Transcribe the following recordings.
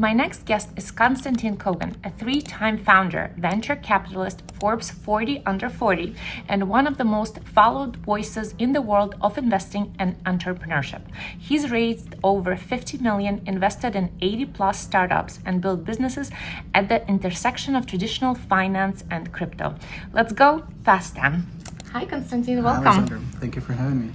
My next guest is Constantin Kogan, a three-time founder, venture capitalist, Forbes 40 under 40, and one of the most followed voices in the world of investing and entrepreneurship. He's raised over 50 million, invested in 80 plus startups, and built businesses at the intersection of traditional finance and crypto. Let's go fast, Dan. Hi, Constantin. Welcome. Hi, Alexander. Thank you for having me.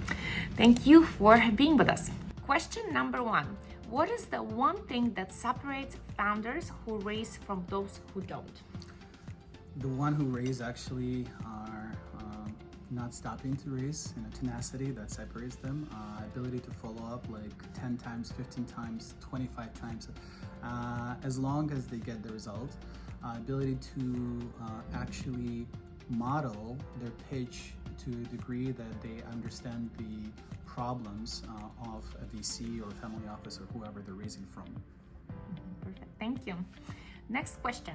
Thank you for being with us. Question number one. What is the one thing that separates founders who raise from those who don't? The one who raise actually are not stopping to raise, tenacity that separates them, ability to follow up like 10 times, 15 times, 25 times, as long as they get the result, ability to actually model their pitch to a degree that they understand the problems of a VC or family office or whoever they're raising from. Perfect, thank you. Next question.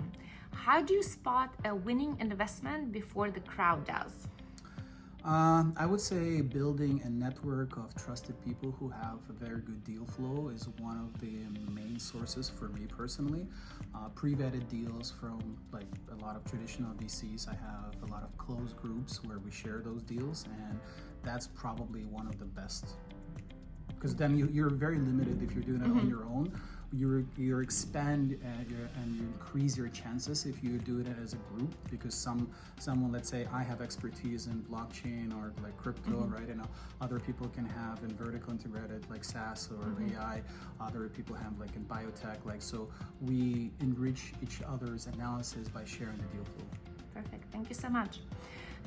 How do you spot a winning investment before the crowd does? I would say building a network of trusted people who have a very good deal flow is one of the main sources for me personally. Pre-vetted deals from like a lot of traditional VCs. I have a lot of closed groups where we share those deals, and that's probably one of the best. Because then you're very limited if you're doing it on your own. You expand and you increase your chances if you do it as a group, because someone, let's say I have expertise in blockchain or like crypto, right? And other people can have in vertical integrated like SaaS or AI. Other people have like in biotech, like, so we enrich each other's analysis by sharing the deal flow. Perfect, thank you so much.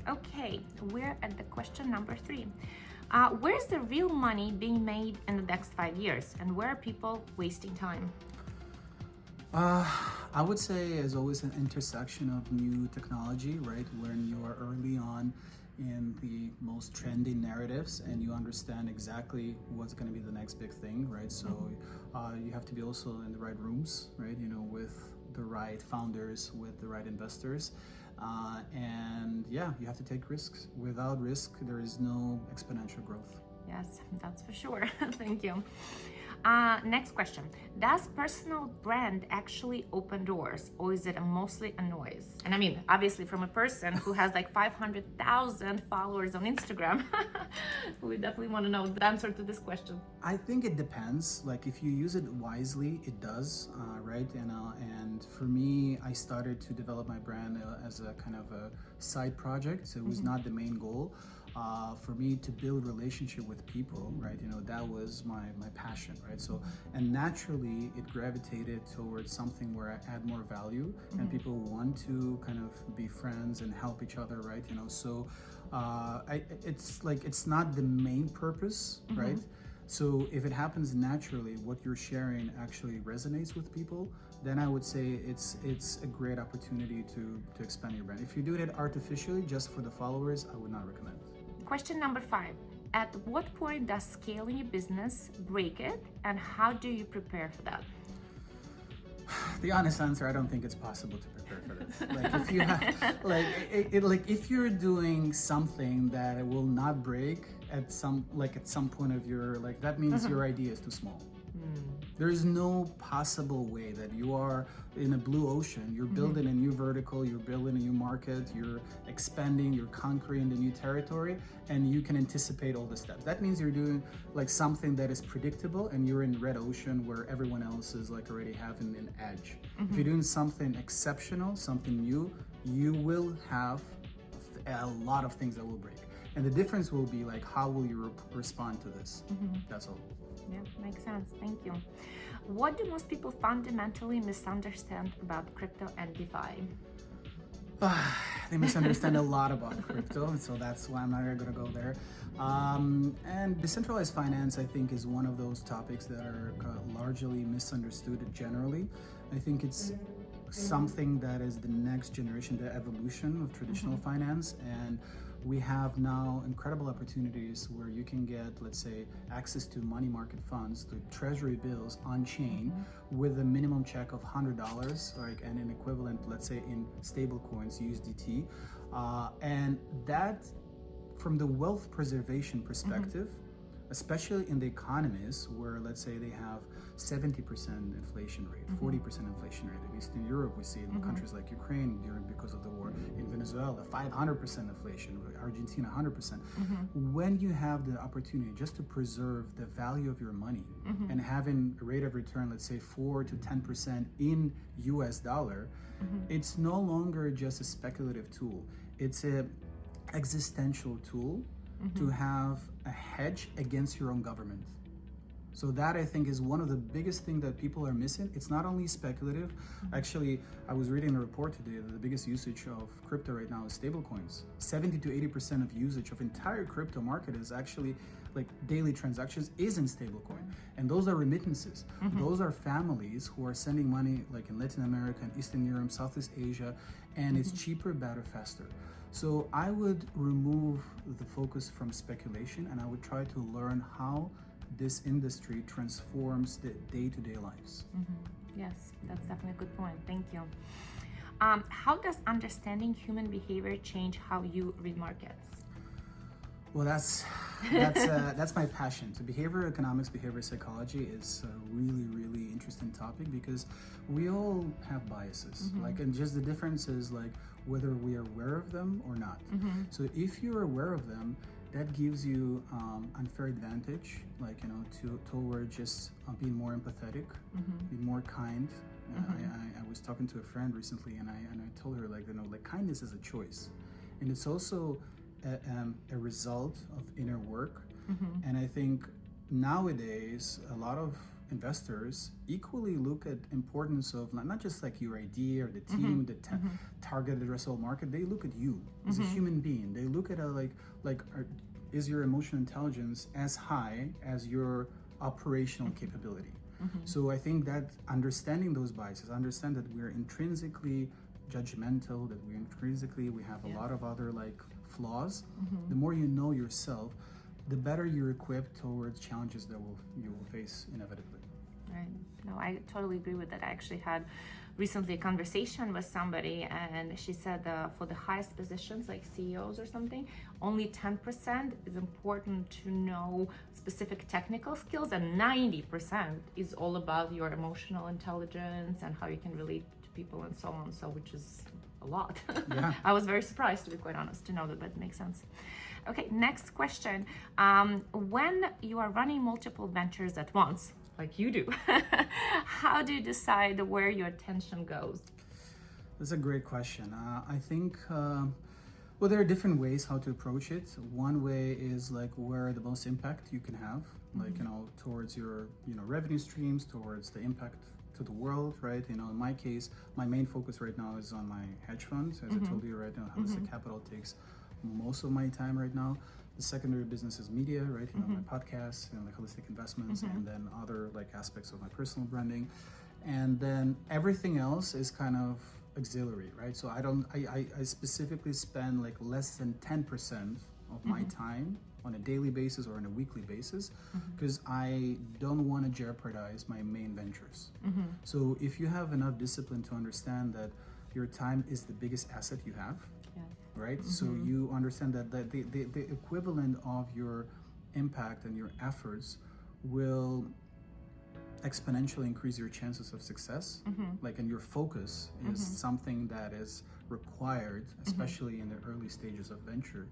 Okay, we're at the question number 3. Where's the real money being made in the next 5 years, and where are people wasting time? I would say is always an intersection of new technology, right? When you are early on in the most trending narratives and you understand exactly what's going to be the next big thing, right? So you have to be also in the right rooms, right? With the right founders, with the right investors. And yeah, you have to take risks. Without risk, there is no exponential growth. Yes, that's for sure. Thank you. Next question. Does personal brand actually open doors, or is it mostly a noise? And I mean, obviously from a person who has like 500,000 followers on Instagram, we definitely want to know the answer to this question. I think it depends. Like if you use it wisely, it does, right? And for me, I started to develop my brand as a kind of a side project. So it was not the main goal. For me to build relationship with people, right? That was my passion, right? So, and naturally it gravitated towards something where I add more value and people want to kind of be friends and help each other, right? So it's like, it's not the main purpose, right? So if it happens naturally, what you're sharing actually resonates with people, then I would say it's a great opportunity to expand your brand. If you do it artificially just for the followers, I would not recommend it. Question number 5. At what point does scaling your business break it, and how do you prepare for that? The honest answer, I don't think it's possible to prepare for this. Like if you have, like if you're doing something that it will not break at some point of your, like, that means your idea is too small. There is no possible way that you are in a blue ocean. You're building a new vertical, you're building a new market, you're expanding, you're conquering the new territory, and you can anticipate all the steps. That means you're doing like something that is predictable, and you're in red ocean where everyone else is like already having an edge. If you're doing something exceptional, something new, you will have a lot of things that will break. And the difference will be like, how will you respond to this? That's all. Yeah, makes sense. Thank you. What do most people fundamentally misunderstand about crypto and DeFi? They misunderstand a lot about crypto, so that's why I'm not going to go there. And decentralized finance, I think, is one of those topics that are largely misunderstood generally. I think it's something that is the next generation, the evolution of traditional finance, and we have now incredible opportunities where you can get, let's say, access to money market funds, to treasury bills on chain with a minimum check of $100, like, and an equivalent, let's say, in stable coins, USDT. And that, from the wealth preservation perspective, especially in the economies where, let's say, they have 70% inflation rate, 40% inflation rate. At least in Europe, we see it in countries like Ukraine because of the war. In Venezuela, 500% inflation. Argentina, 100%. When you have the opportunity just to preserve the value of your money and having a rate of return, let's say 4 to 10% in US dollar, it's no longer just a speculative tool. It's a existential tool to have a hedge against your own government. So that, I think, is one of the biggest things that people are missing. It's not only speculative. Actually, I was reading a report today that the biggest usage of crypto right now is stablecoins. 70 to 80% of usage of entire crypto market is actually like daily transactions is in stablecoin. And those are remittances. Those are families who are sending money like in Latin America and Eastern Europe, Southeast Asia, and it's cheaper, better, faster. So I would remove the focus from speculation and I would try to learn how this industry transforms the day-to-day lives. Yes, that's definitely a good point. Thank you. How does understanding human behavior change how you read markets? Well, that's my passion. So behavioral economics, behavioral psychology is a really, really interesting topic because we all have biases. Like, and just the difference is like whether we are aware of them or not. So if you're aware of them, that gives you unfair advantage, like, you know, toward just being more empathetic, being more kind. I was talking to a friend recently, and I told her, like, you know, like kindness is a choice, and it's also a result of inner work. And I think nowadays a lot of investors equally look at importance of not just like your idea or the team, the target addressable market. They look at you as a human being. They look at is your emotional intelligence as high as your operational capability? So I think that understanding those biases, understand that we're intrinsically judgmental, that we have a lot of other like flaws. The more you know yourself, the better you're equipped towards challenges that you will face inevitably. Right. No, I totally agree with that. I actually had recently a conversation with somebody, and she said for the highest positions, like CEOs or something, only 10% is important to know specific technical skills, and 90% is all about your emotional intelligence and how you can relate to people and so on. So, which is a lot. Yeah. I was very surprised, to be quite honest, to know that, but it makes sense. Okay, next question. When you are running multiple ventures at once, like you do, how do you decide where your attention goes? That's a great question. I think, well, there are different ways how to approach it. One way is like where the most impact you can have, like, you know, towards your, you know, revenue streams, towards the impact to the world, right? You know, in my case, my main focus right now is on my hedge funds. As I told you right now, Holistic Capital takes most of my time right now. The secondary business is media, right? You know, my podcasts, you know, like Holistic Investments, and then other like aspects of my personal branding. And then everything else is kind of auxiliary, right? So I specifically spend like less than 10% of my time on a daily basis or on a weekly basis, because I don't want to jeopardize my main ventures. So if you have enough discipline to understand that your time is the biggest asset you have, right? So you understand that the equivalent of your impact and your efforts will exponentially increase your chances of success. Like, and your focus is something that is required, especially in the early stages of venture.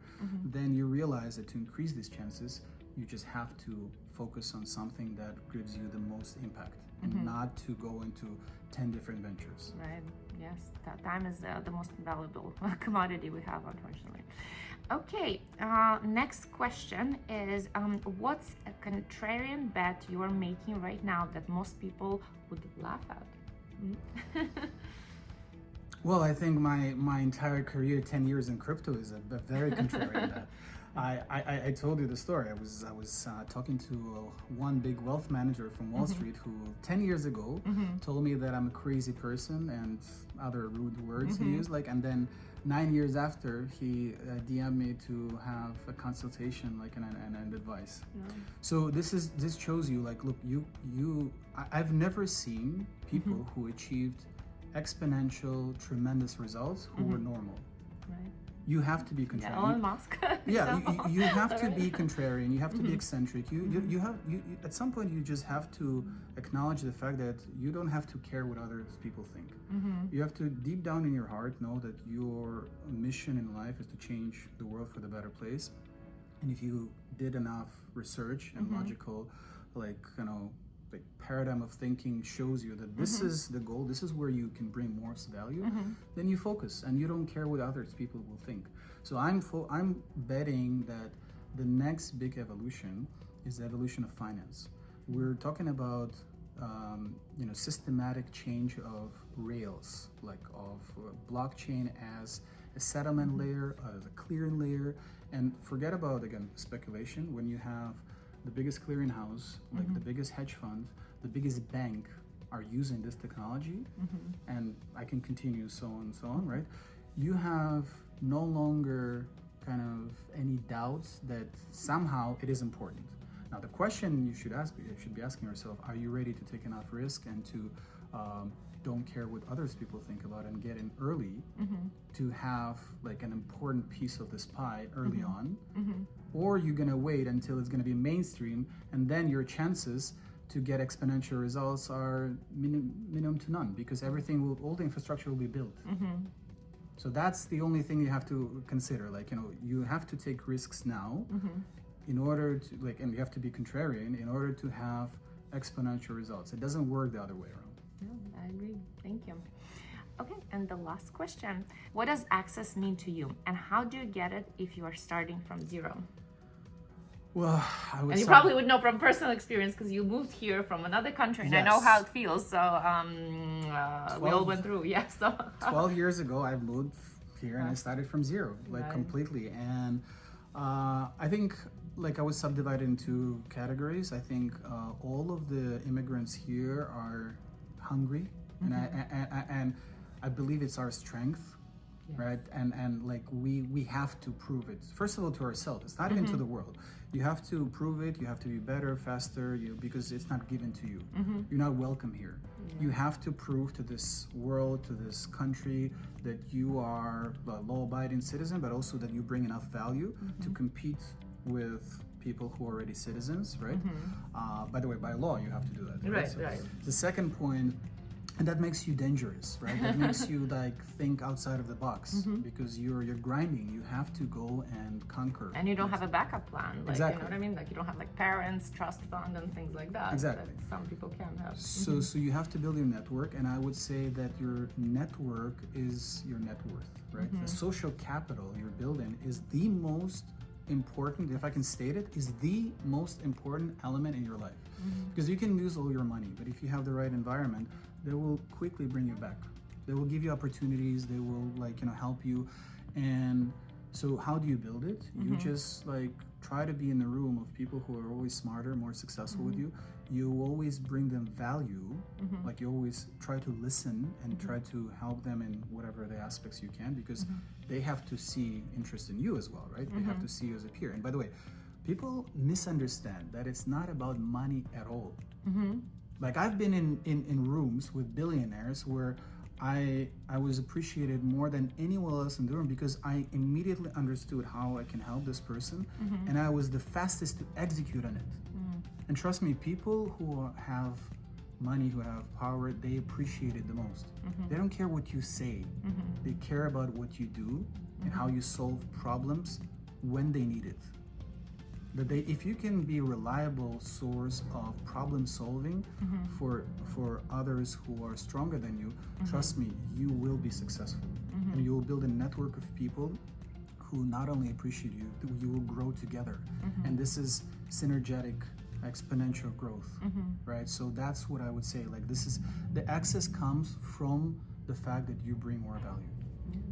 Then you realize that to increase these chances, you just have to focus on something that gives you the most impact, and not to go into 10 different ventures. Right. Yes, that time is the most valuable commodity we have, unfortunately. Okay, next question is, what's a contrarian bet you are making right now that most people would laugh at? Well, I think my entire career, 10 years in crypto, is a very contrarian bet. I told you the story. I was talking to one big wealth manager from Wall Street who 10 years ago told me that I'm a crazy person and other rude words he used. Like, and then 9 years after, he DM'd me to have a consultation, like and advice. So this shows you, like, look, I've never seen people who achieved exponential, tremendous results who were normal. Right. You have to be contrarian. Elon Musk. Yeah, example. you have to be contrarian. You have to be eccentric. You have at some point you just have to acknowledge the fact that you don't have to care what other people think. You have to deep down in your heart know that your mission in life is to change the world for the better place. And if you did enough research and logical, like paradigm of thinking shows you that this is the goal, this is where you can bring most value, then you focus and you don't care what others people will think. So I'm betting that the next big evolution is the evolution of finance. We're talking about systematic change of rails, like of blockchain as a settlement layer, as a clearing layer, and forget about, again, speculation. When you have the biggest clearinghouse, like the biggest hedge fund, the biggest bank are using this technology, and I can continue so on and so on, right? You have no longer kind of any doubts that somehow it is important. Now, the question you should be asking yourself, are you ready to take enough risk and to don't care what others people think about and get in early to have like an important piece of this pie early on? Or you're gonna wait until it's gonna be mainstream, and then your chances to get exponential results are minimum to none, because all the infrastructure will be built. So that's the only thing you have to consider. Like, you have to take risks now in order to, and you have to be contrarian in order to have exponential results. It doesn't work the other way around. No, I agree. Thank you. Okay, and the last question. What does access mean to you, and how do you get it if you are starting from zero? Well, I would And you say, probably would know from personal experience because you moved here from another country, and I know Yes. how it feels. So we all 12 went through, yes. So 12 years ago, I moved here and I started from zero, Right. completely. And I think, I was subdivided into categories. I think all of the immigrants here are hungry, and I believe it's our strength. Yes. Right, and we have to prove it, first of all, to ourselves. It's not even to the world. You have to prove it. You have to be better, faster, because it's not given to you. You're not welcome here. You have to prove to this world, to this country, that you are a law-abiding citizen, but also that you bring enough value to compete with people who are already citizens, right? By the way, by law, you have to do that. Right, right. The second point, and that makes you dangerous, right? That makes you think outside of the box, because you're grinding. You have to go and conquer. And you don't have a backup plan. Exactly. You know what I mean? You don't have parents, trust fund, and things like that. Exactly. That some people can have. So you have to build your network, and I would say that your network is your net worth, right? The social capital you're building is the most important, if I can state it, is the most important element in your life. Because you can lose all your money, but if you have the right environment, they will quickly bring you back. They will give you opportunities. They will help you. And so how do you build it? You just try to be in the room of people who are always smarter, more successful with you. You always bring them value. You always try to listen and try to help them in whatever the aspects you can, because they have to see interest in you as well, right? They have to see you as a peer. And by the way, people misunderstand that it's not about money at all. I've been in rooms with billionaires where I was appreciated more than anyone else in the room, because I immediately understood how I can help this person, and I was the fastest to execute on it. And trust me, people who have money, who have power, they appreciate it the most. They don't care what you say. They care about what you do and how you solve problems when they need it. If you can be a reliable source of problem solving for others who are stronger than you, trust me, you will be successful. And you will build a network of people who not only appreciate you, you will grow together. And this is synergetic, exponential growth, right? So that's what I would say. The access comes from the fact that you bring more value.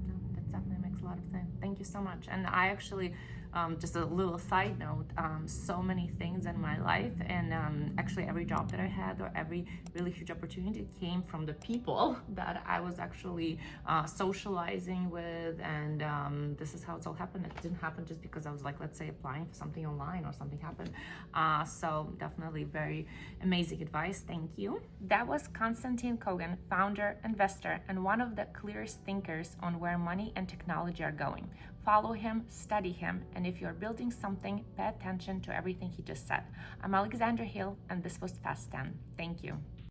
No, that definitely makes a lot of sense. Thank you so much. And I actually, just a little side note, so many things in my life, and actually every job that I had or every really huge opportunity came from the people that I was actually socializing with, and this is how it's all happened. It didn't happen just because I was let's say applying for something online or something happened. So definitely very amazing advice. Thank you. That was Constantin Kogan, founder, investor, and one of the clearest thinkers on where money and technology are going. Follow him, study him, and if you're building something, pay attention to everything he just said. I'm Alexandra Hill, and this was Fast 10. Thank you.